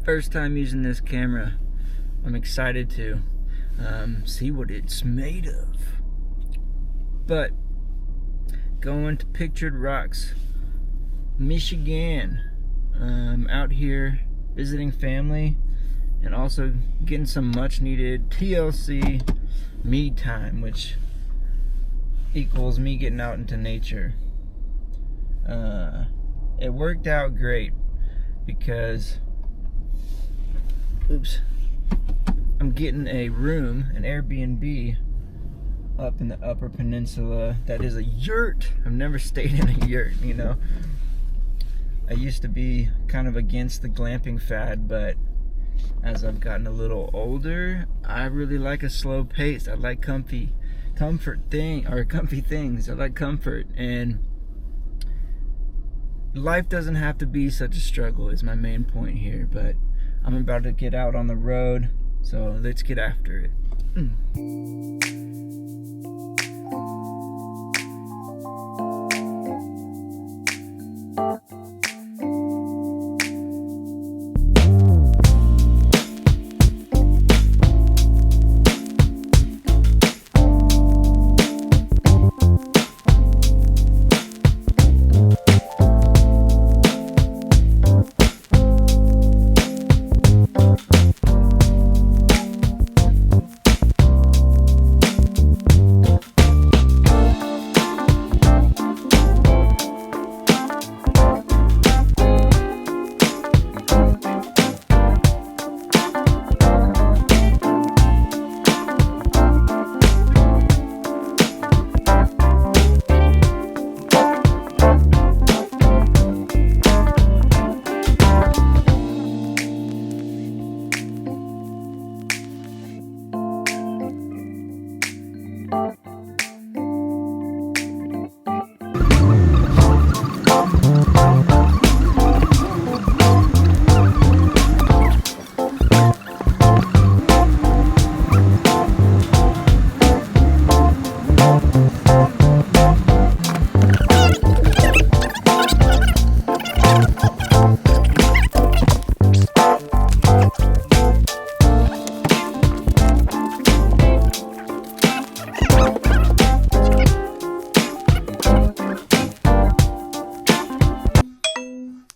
First time using this camera. I'm excited to see what it's made of. But going to Pictured Rocks, Michigan. Out here visiting family and also getting some much needed TLC me time, which equals me getting out into nature. It worked out great because I'm getting a room, an Airbnb up in the Upper Peninsula that is a yurt. I've never stayed in a yurt, you know. I used to be kind of against the glamping fad, but as I've gotten a little older, I really like a slow pace. I like comfy things. I like comfort, and life doesn't have to be such a struggle is my main point here. But I'm about to get out on the road, so let's get after it.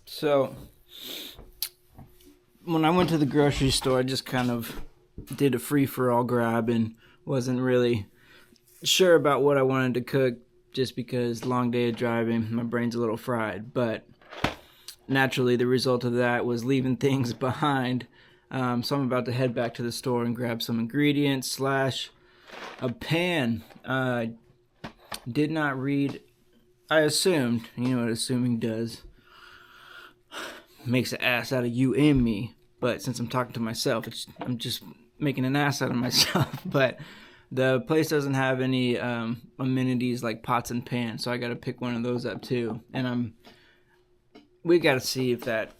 So, when I went to the grocery store, I just kind of did a free-for-all grab and wasn't really sure about what I wanted to cook just because long day of driving, my brain's a little fried. But naturally, the result of that was leaving things behind. So I'm about to head back to the store and grab some ingredients / a pan. Did not read. I assumed, you know what assuming does. Makes an ass out of you and me, but since I'm talking to myself, I'm just making an ass out of myself. But the place doesn't have any amenities like pots and pans, so I gotta pick one of those up too. And we gotta see if that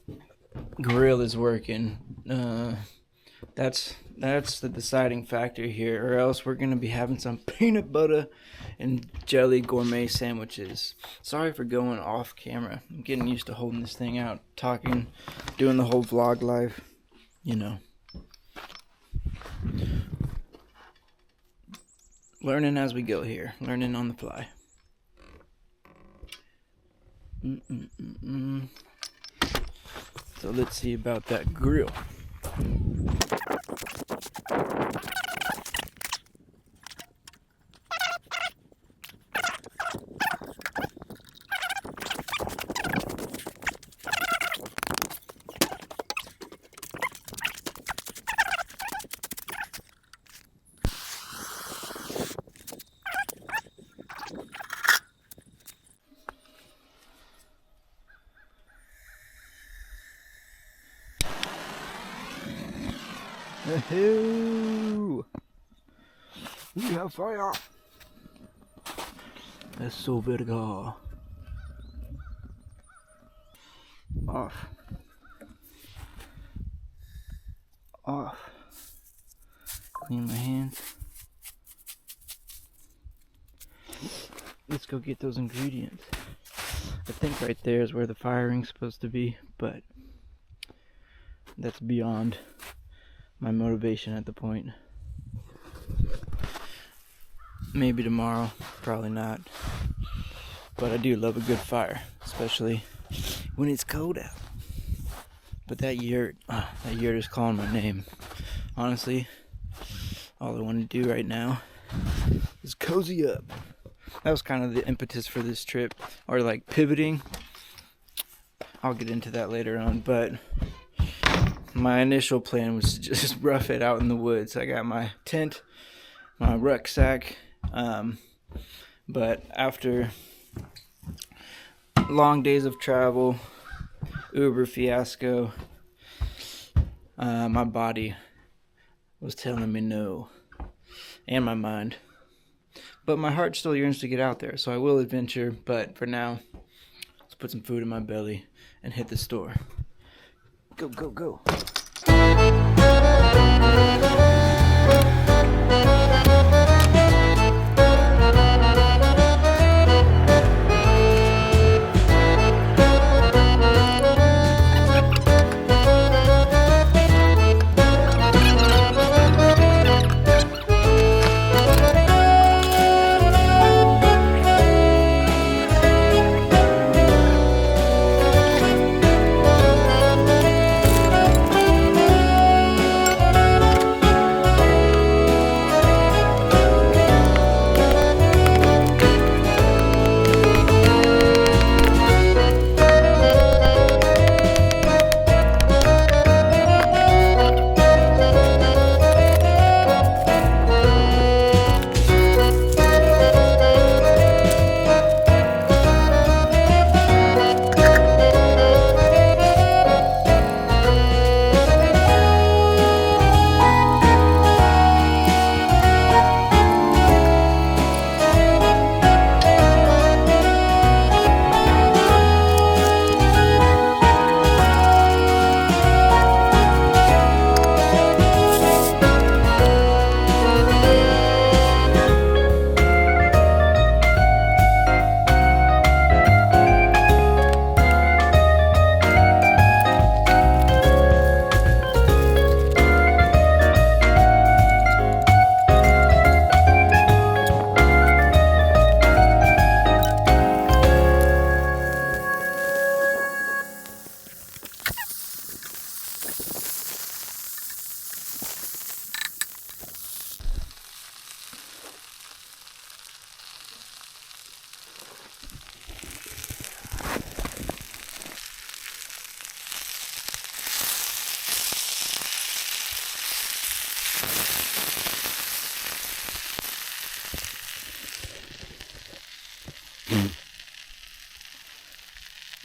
grill is working. That's the deciding factor here, or else we're gonna be having some peanut butter and jelly gourmet sandwiches. Sorry for going off camera. I'm getting used to holding this thing out, talking, doing the whole vlog life, you know. Learning as we go here, learning on the fly. So let's see about that grill. Woohoo! We have fire! That's so vertical. Off. Clean my hands. Let's go get those ingredients. I think right there is where the firing's supposed to be, but that's beyond my motivation at the point. Maybe tomorrow, probably not. But I do love a good fire, especially when it's cold out. But that yurt is calling my name. Honestly, all I want to do right now is cozy up. That was kind of the impetus for this trip, or like pivoting. I'll get into that later on, but my initial plan was to just rough it out in the woods. I got my tent, my rucksack, but after long days of travel, Uber fiasco, my body was telling me no, and my mind. But my heart still yearns to get out there, so I will adventure. But for now, let's put some food in my belly and hit the store. Go, go, go.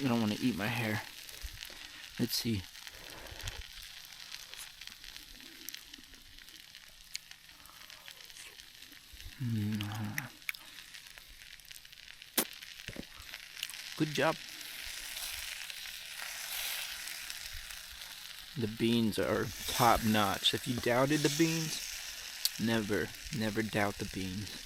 I don't want to eat my hair. Let's see. Good job. The beans are top notch. If you doubted the beans, never doubt the beans.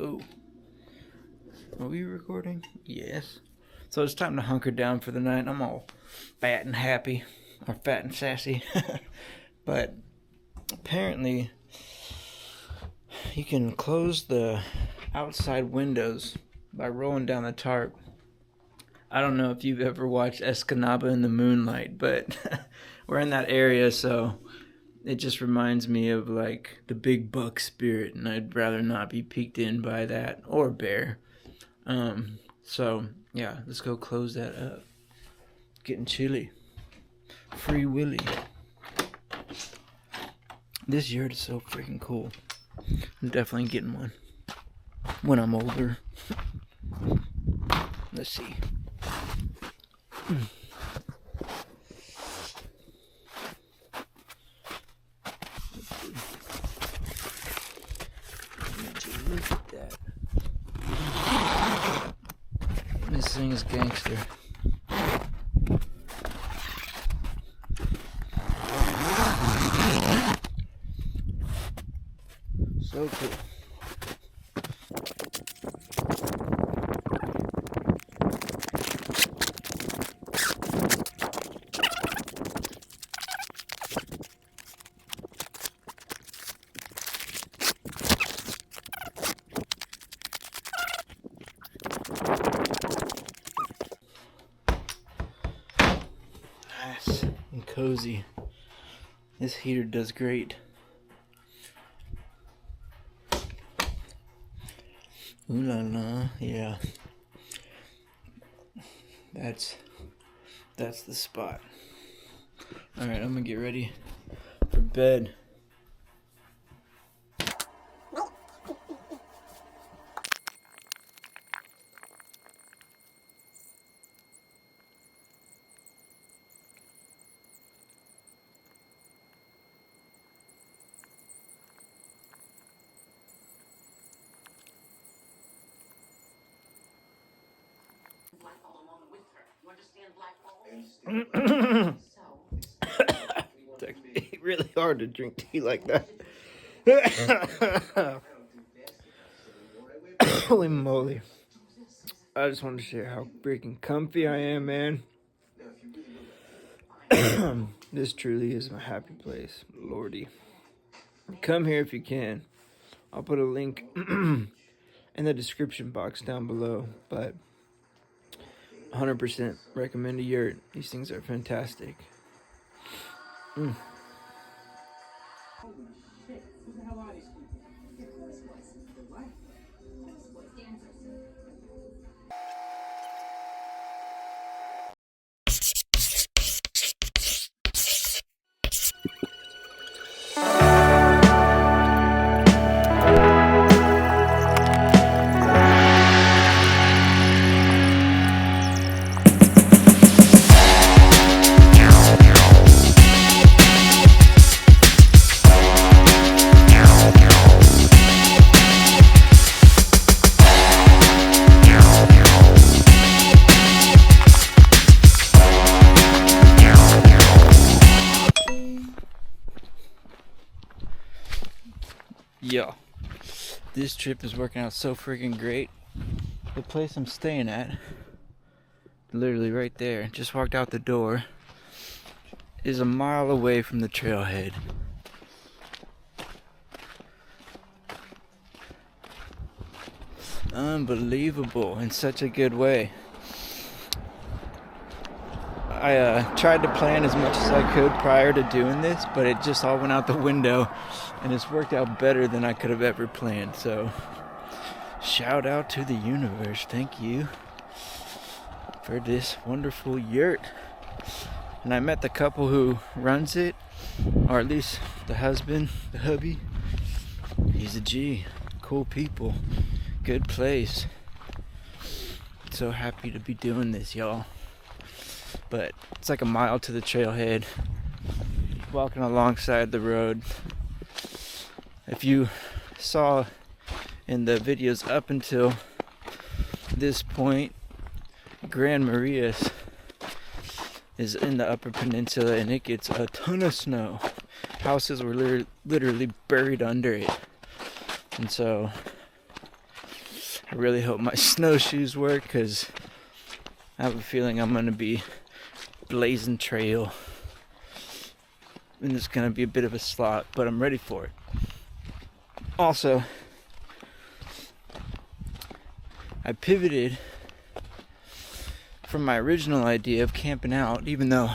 Oh, are we recording? Yes. So it's time to hunker down for the night. I'm all fat and happy, or fat and sassy. But apparently you can close the outside windows by rolling down the tarp. I don't know if you've ever watched Escanaba in the Moonlight, but we're in that area, so it just reminds me of like the big buck spirit, and I'd rather not be peeked in by that or bear. So yeah, let's go close that up. Getting chilly. Free Willy. This yurt is so freaking cool. I'm definitely getting one when I'm older. Let's see. thing is gangster. So cool. Nice and cozy. This heater does great. Ooh la la, yeah. That's the spot. Alright, I'm gonna get ready for bed. It's really hard to drink tea like that. Holy moly. I just wanted to share how freaking comfy I am, man. This truly is my happy place. Lordy. Come here if you can. I'll put a link in the description box down below. But 100% recommend a yurt. These things are fantastic. Yo, this trip is working out so freaking great. The place I'm staying at, literally right there, just walked out the door, is a mile away from the trailhead. Unbelievable in such a good way. I tried to plan as much as I could prior to doing this, but it just all went out the window, and it's worked out better than I could have ever planned. So shout out to the universe. Thank you for this wonderful yurt. And I met the couple who runs it, or at least the husband, the hubby. He's a G. Cool people. Good place. So happy to be doing this, y'all. But it's like a mile to the trailhead, walking alongside the road. If you saw in the videos up until this point, Gran Marias is in the Upper Peninsula, and it gets a ton of snow. Houses were literally buried under it. And so I really hope my snowshoes work, because I have a feeling I'm going to be blazing trail, and it's gonna be a bit of a slot, but I'm ready for it. Also, I pivoted from my original idea of camping out, even though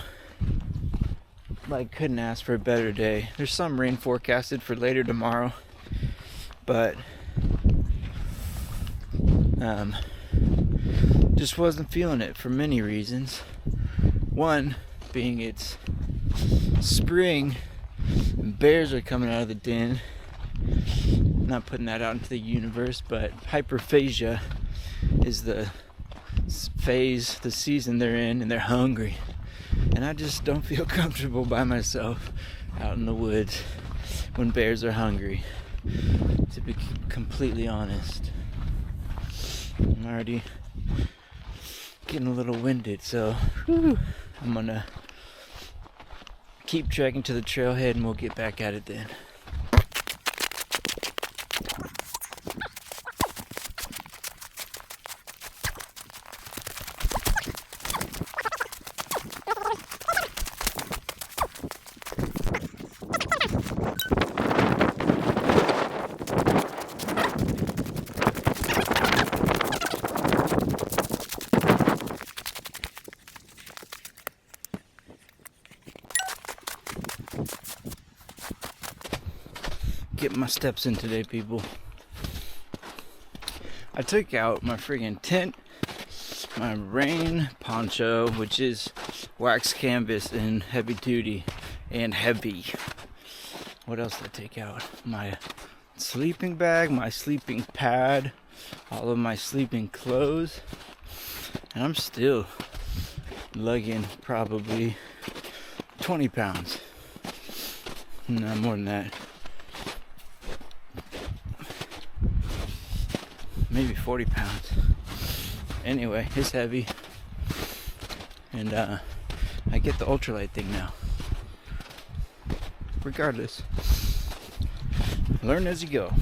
I couldn't ask for a better day. There's some rain forecasted for later tomorrow, but just wasn't feeling it for many reasons. One being it's spring and bears are coming out of the den. I'm not putting that out into the universe, but hyperphagia is the phase, the season they're in, and they're hungry. And I just don't feel comfortable by myself out in the woods when bears are hungry, to be completely honest. I'm already getting a little winded, so I'm gonna keep trekking to the trailhead and we'll get back at it then. Get my steps in today, people. I took out my friggin' tent, my rain poncho, which is wax canvas and heavy duty and heavy. What else did I take out? My sleeping bag, my sleeping pad, all of my sleeping clothes, and I'm still lugging probably 20 pounds. No, more than that. Maybe 40 pounds. Anyway, it's heavy. And I get the ultralight thing now. Regardless, learn as you go.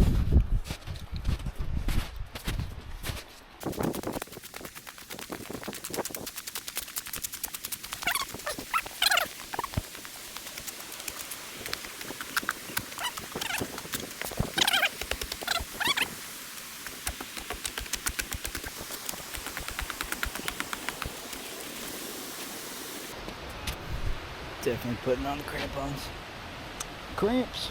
Definitely putting on the crampons. Cramps.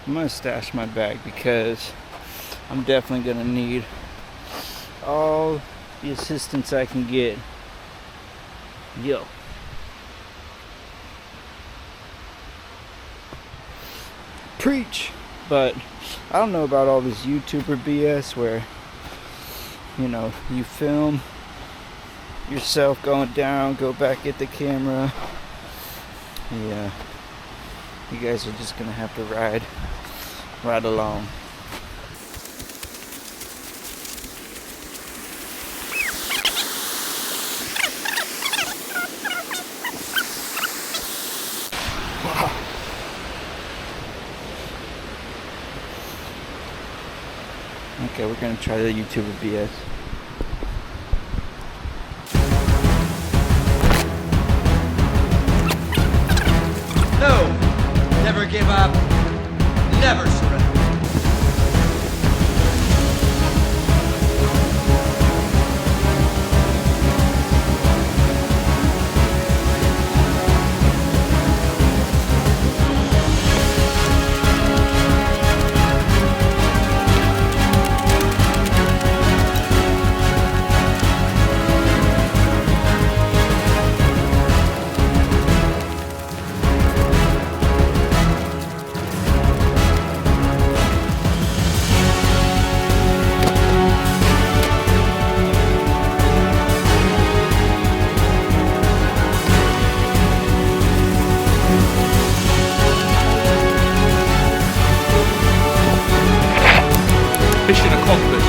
I'm gonna stash my bag because I'm definitely gonna need all the assistance I can get. Yo. Preach! But I don't know about all this YouTuber BS where, you know, you film yourself going down, go back at the camera. Yeah. You guys are just gonna have to ride along. Okay, we're gonna try the YouTuber BS. No! Never give up. Never surrender. Mission accomplished.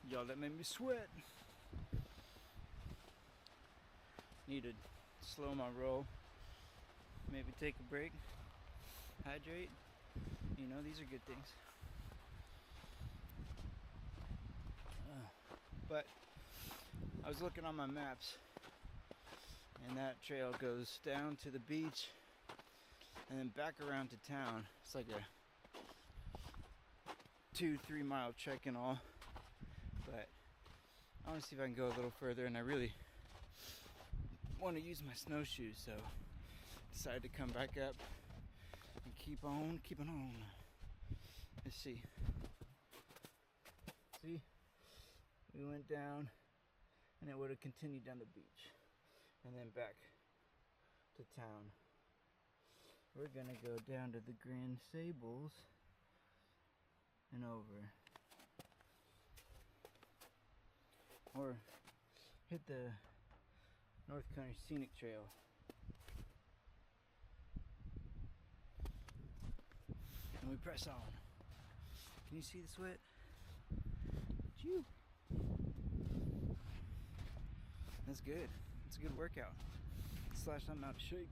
Y'all, that made me sweat. Need to slow my roll. Maybe take a break. Hydrate. You know, these are good things. But I was looking on my maps And that trail goes down to the beach and then back around to town. It's like a 2-3 mile trek and all, but I want to see if I can go a little further, and I really want to use my snowshoes, so decided to come back up and keep on keeping on. Let's see, we went down and it would have continued down the beach and then back to town. We're gonna go down to the Grand Sables and over, or hit the North Country Scenic Trail. And we press on. Can you see the sweat? Phew. That's good. It's a good workout. Slash, I'm out of shape.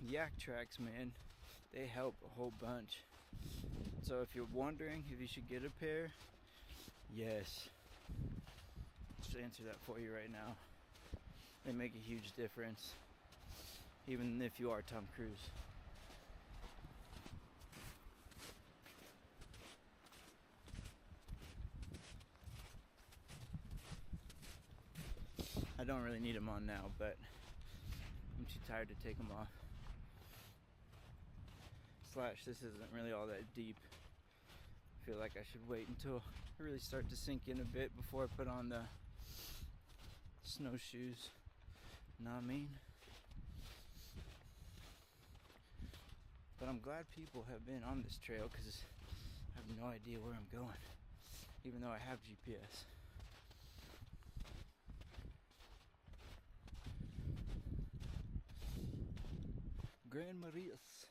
Yak tracks, man, they help a whole bunch. So if you're wondering if you should get a pair, yes. Just answer that for you right now. They make a huge difference, even if you are Tom Cruise. I don't really need them on now, but I'm too tired to take them off. Slash, this isn't really all that deep. I feel like I should wait until I really start to sink in a bit before I put on the snowshoes. Know what I mean? But I'm glad people have been on this trail, because I have no idea where I'm going, even though I have GPS. Grand Marias.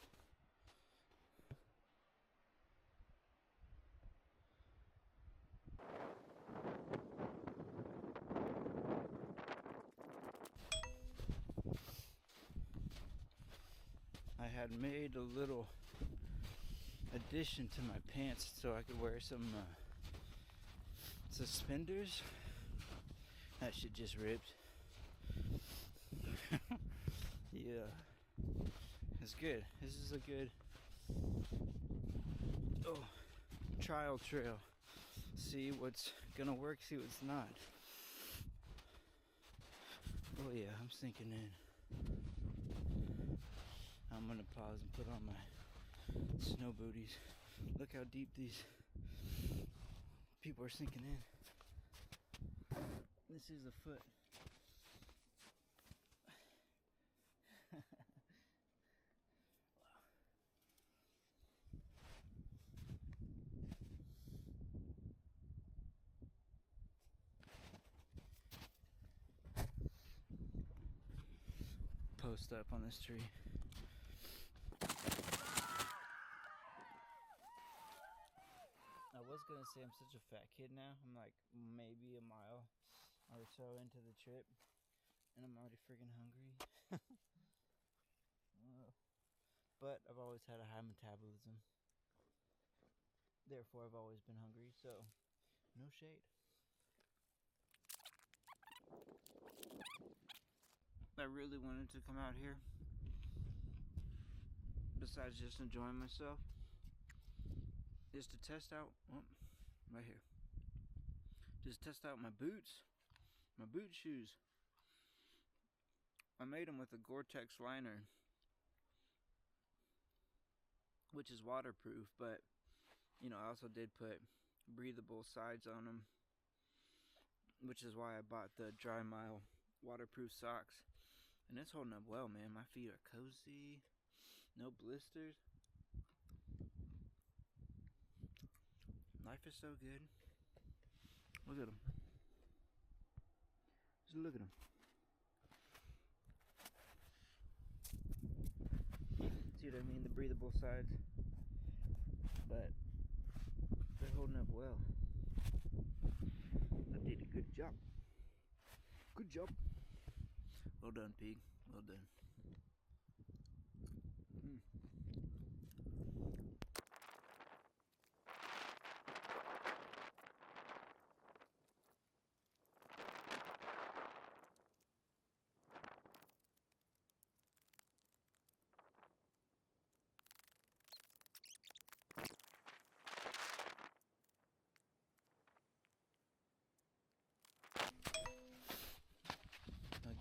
I had made a little addition to my pants so I could wear some suspenders. That shit just ripped. Yeah, it's good. This is a good trial trail. See what's gonna work, see what's not. Oh yeah, I'm sinking in. I'm gonna pause and put on my snow booties. Look how deep these people are sinking in. This is a foot. Wow. Post up on this tree. I was gonna say I'm such a fat kid now. I'm like maybe a mile or so into the trip, and I'm already freaking hungry. But I've always had a high metabolism. Therefore, I've always been hungry, so no shade. I really wanted to come out here, besides just enjoying myself, is to test out, right here, just test out my boots, my boot shoes. I made them with a Gore-Tex liner, which is waterproof, but you know, I also did put breathable sides on them, which is why I bought the Dry Mile waterproof socks. And it's holding up well, man. My feet are cozy, no blisters. Life is so good. Look at them. Just look at them. See what I mean? The breathable sides. But they're holding up well. I did a good job. Good job. Well done, pig. Well done.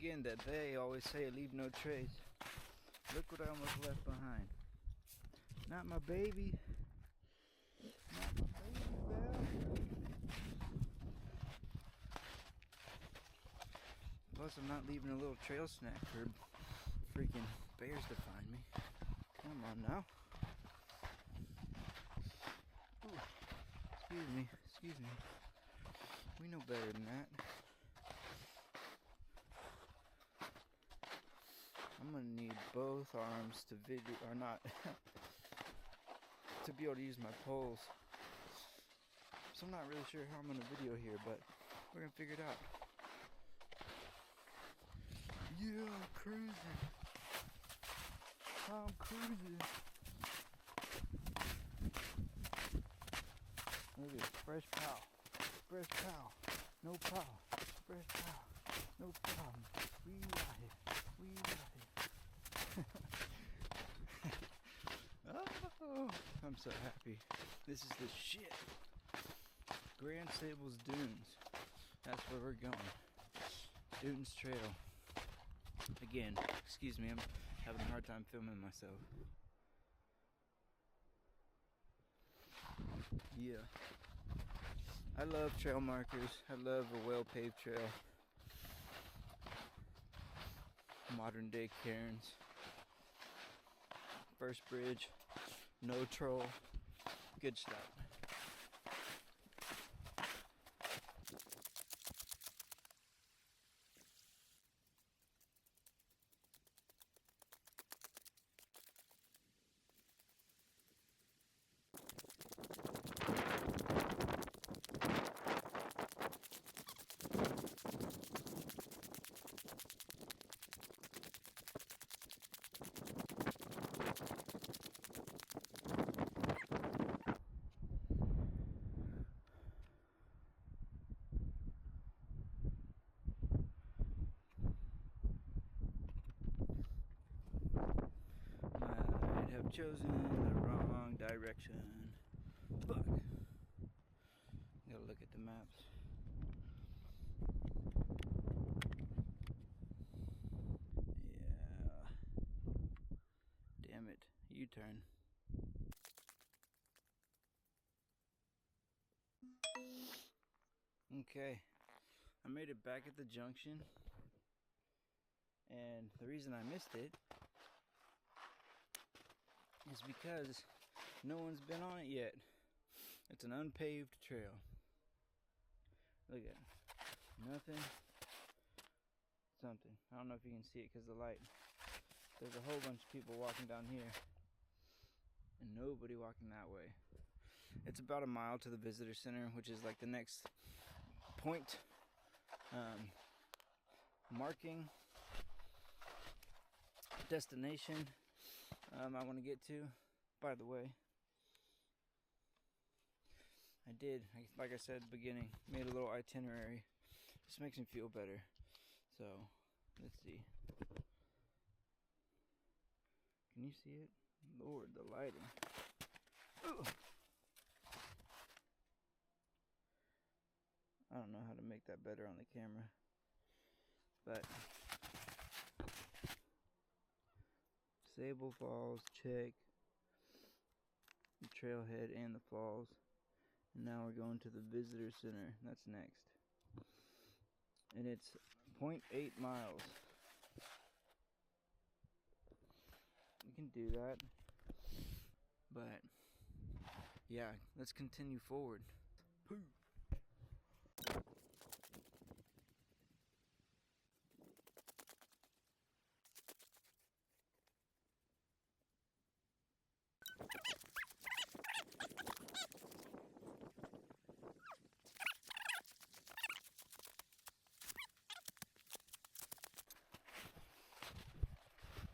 again that they always say leave no trace. Look what I almost left behind. Not my baby. Not my baby, Belle. Plus, I'm not leaving a little trail snack for freaking bears to find me. Come on now. Ooh. Excuse me. We know better than that. I'm gonna need both arms to video, or not, to be able to use my poles. So I'm not really sure how I'm gonna video here, but we're gonna figure it out. Yeah, I'm cruising. I'm cruising. Look at this, fresh pow. Fresh pow. No pow. Fresh pow. No problem. We got it. We got it. Oh, I'm so happy. This is the shit. Grand Sables Dunes. That's where we're going. Dunes Trail. Again, excuse me, I'm having a hard time filming myself. Yeah. I love trail markers. I love a well-paved trail. Modern day cairns. First bridge. No troll. Good stuff. Have chosen the wrong direction. Fuck. Gotta look at the maps. Yeah. Damn it. U-turn. Okay. I made it back at the junction. And the reason I missed it is because no one's been on it yet. It's an unpaved trail. Look at it. Nothing. Something. I don't know if you can see it because of the light. There's a whole bunch of people walking down here and nobody walking that way. It's about a mile to the visitor center, which is like the next point marking destination I want to get to. By the way, I did, like I said at the beginning, made a little itinerary. Just makes me feel better. So, let's see. Can you see it? Lord, the lighting. Ugh. I don't know how to make that better on the camera. But Sable Falls, check. The trailhead and the falls. And now we're going to the visitor center. That's next. And it's 0.8 miles. We can do that. But yeah, let's continue forward. Pooh.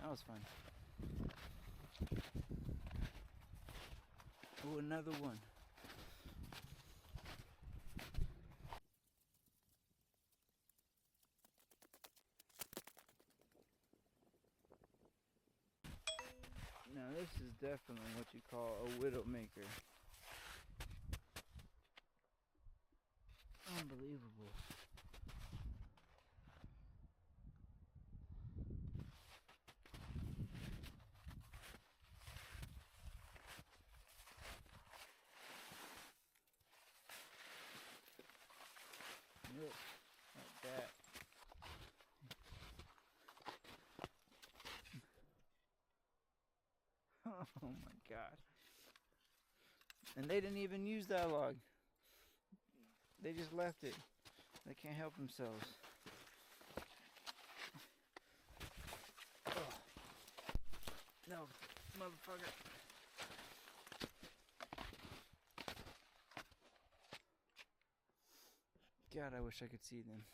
That was fun. Oh, another one. Now this is definitely what you call a widowmaker. Unbelievable. Oh my god. And they didn't even use that log. They just left it. They can't help themselves. Oh. No, motherfucker. God, I wish I could see them.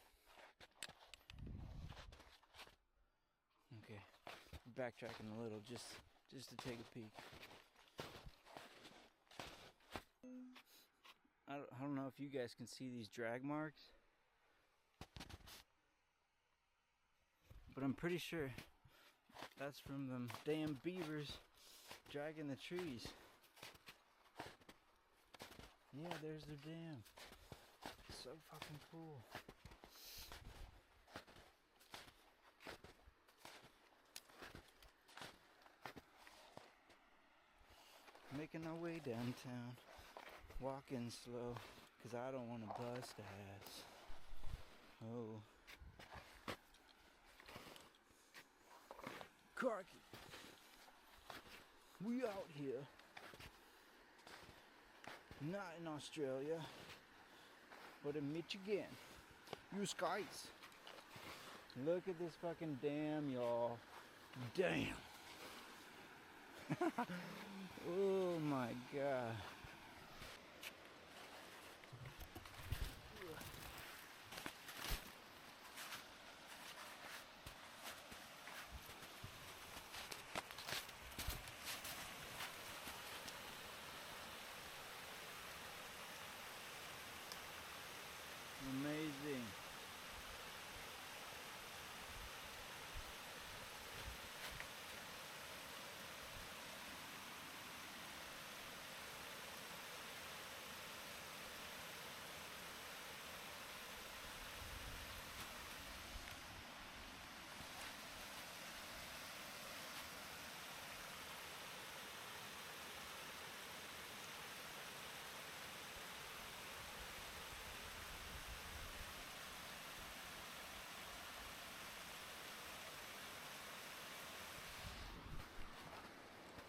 Okay, backtracking a little just to take a peek. I don't know if you guys can see these drag marks, but I'm pretty sure that's from them damn beavers dragging the trees. Yeah, there's their dam. So fucking cool. Making our way downtown, walking slow, cause I don't want to bust ass. Oh. Crikey. We out here. Not in Australia, but in Michigan. You skies. Look at this fucking dam, y'all. Damn. Oh my god. Amazing.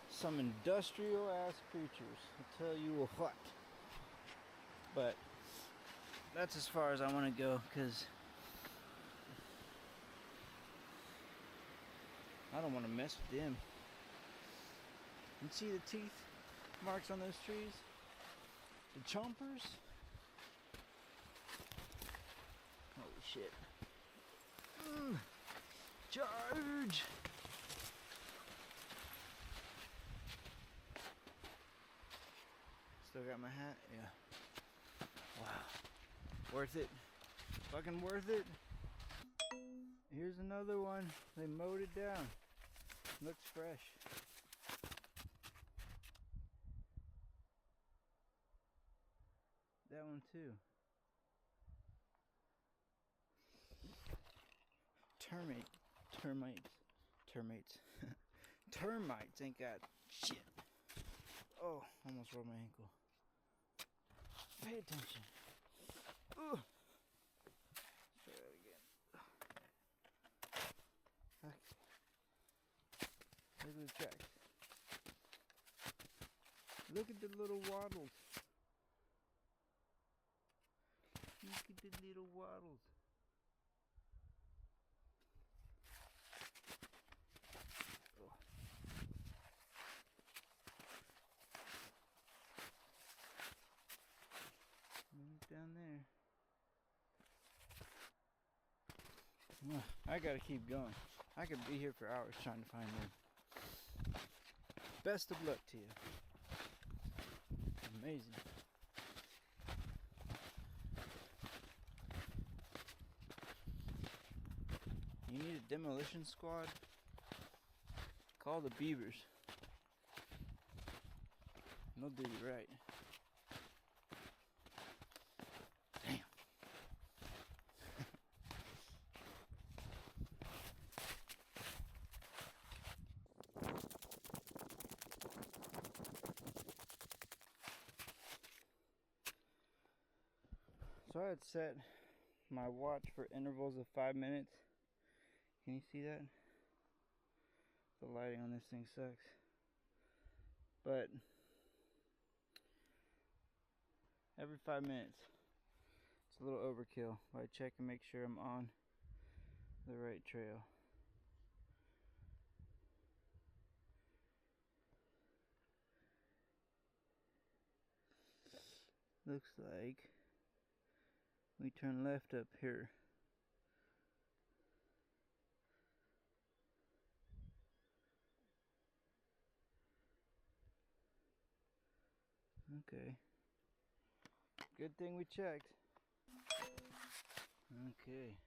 Some industrial ass creatures, I'll tell you what. But that's as far as I want to go, because I don't want to mess with them. You see the teeth marks on those trees? The chompers? Holy shit. Charge! Still got my hat? Yeah. Wow. Worth it. Fucking worth it. Here's another one. They mowed it down. Looks fresh. That one too. Termites. Termites ain't got shit. Oh, almost rolled my ankle. Pay attention. Ugh. Try that again. Okay. Look at the tracks. Look at the little waddles. Look at the little waddles. Oh. Down there. I gotta keep going. I could be here for hours trying to find them. Best of luck to you. Amazing. You need a demolition squad? Call the beavers. They'll do you right. Damn. So I had set my watch for intervals of 5 minutes. Can you see that? The lighting on this thing sucks. but every 5 minutes. It's a little overkill, but I check and make sure I'm on the right trail. Looks like we turn left up here. Okay. Good thing we checked. Okay.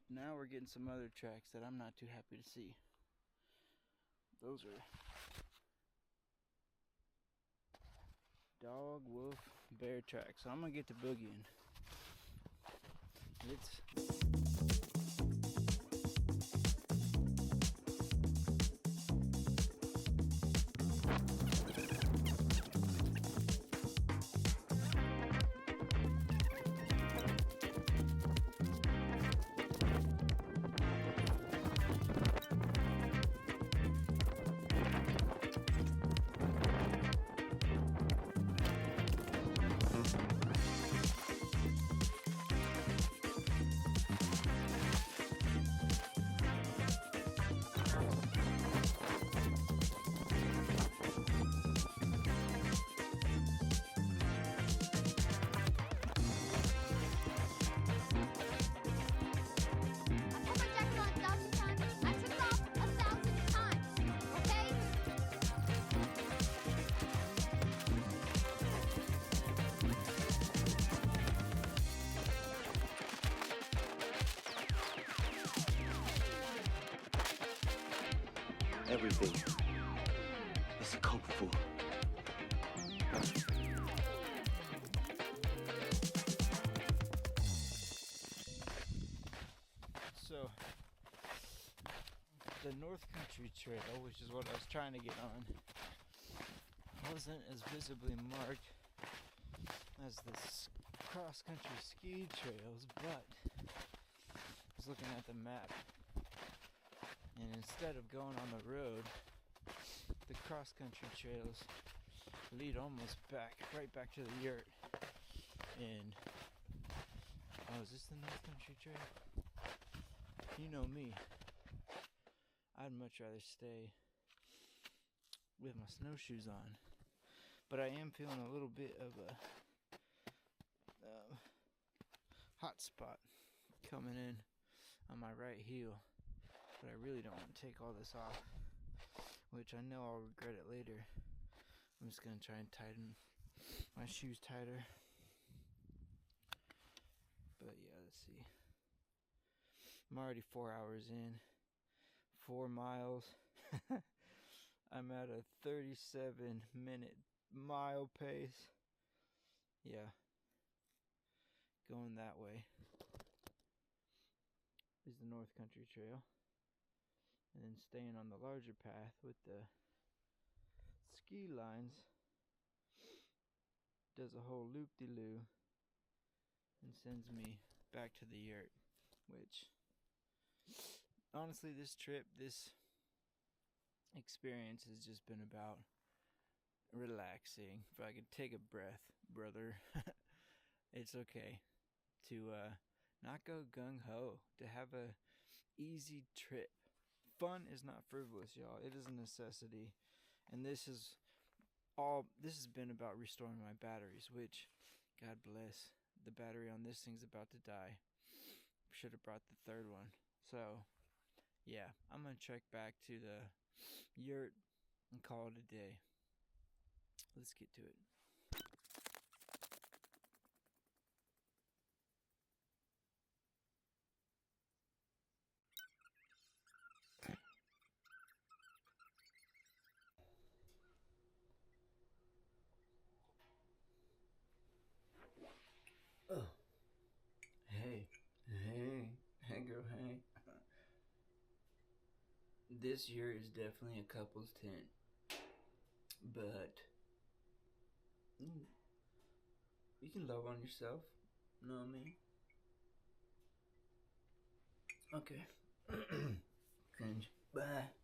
Now we're getting some other tracks that I'm not too happy to see. Those are dog, wolf, bear tracks. So I'm gonna get to boogieing. It's everything is a code for. so the North Country Trail, which is what I was trying to get on, wasn't as visibly marked as the cross-country ski trails, but I was looking at the map, and instead of going on the road, the cross-country trails lead almost right back to the yurt. And oh, is this the North Country Trail? You know me, I'd much rather stay with my snowshoes on, but I am feeling a little bit of a hot spot coming in on my right heel, but I really don't want to take all this off, which I know I'll regret it later. I'm just going to try and tighten my shoes tighter. But yeah, let's see. I'm already 4 hours in, 4 miles. I'm at a 37-minute mile pace. Yeah, going that way is the North Country Trail, and then staying on the larger path with the ski lines does a whole loop-de-loo and sends me back to the yurt, which honestly, this experience has just been about relaxing. If I could take a breath, brother. It's okay to not go gung-ho, to have a easy trip. Fun is not frivolous, y'all. It is a necessity. And this has been about restoring my batteries, which, God bless, the battery on this thing's about to die. Should have brought the third one. So yeah, I'm gonna trek back to the yurt and call it a day. Let's get to it. Oh, hey girl, hey. This year is definitely a couple's tent, but you can love on yourself, know what I mean? Okay. Cringe. Bye.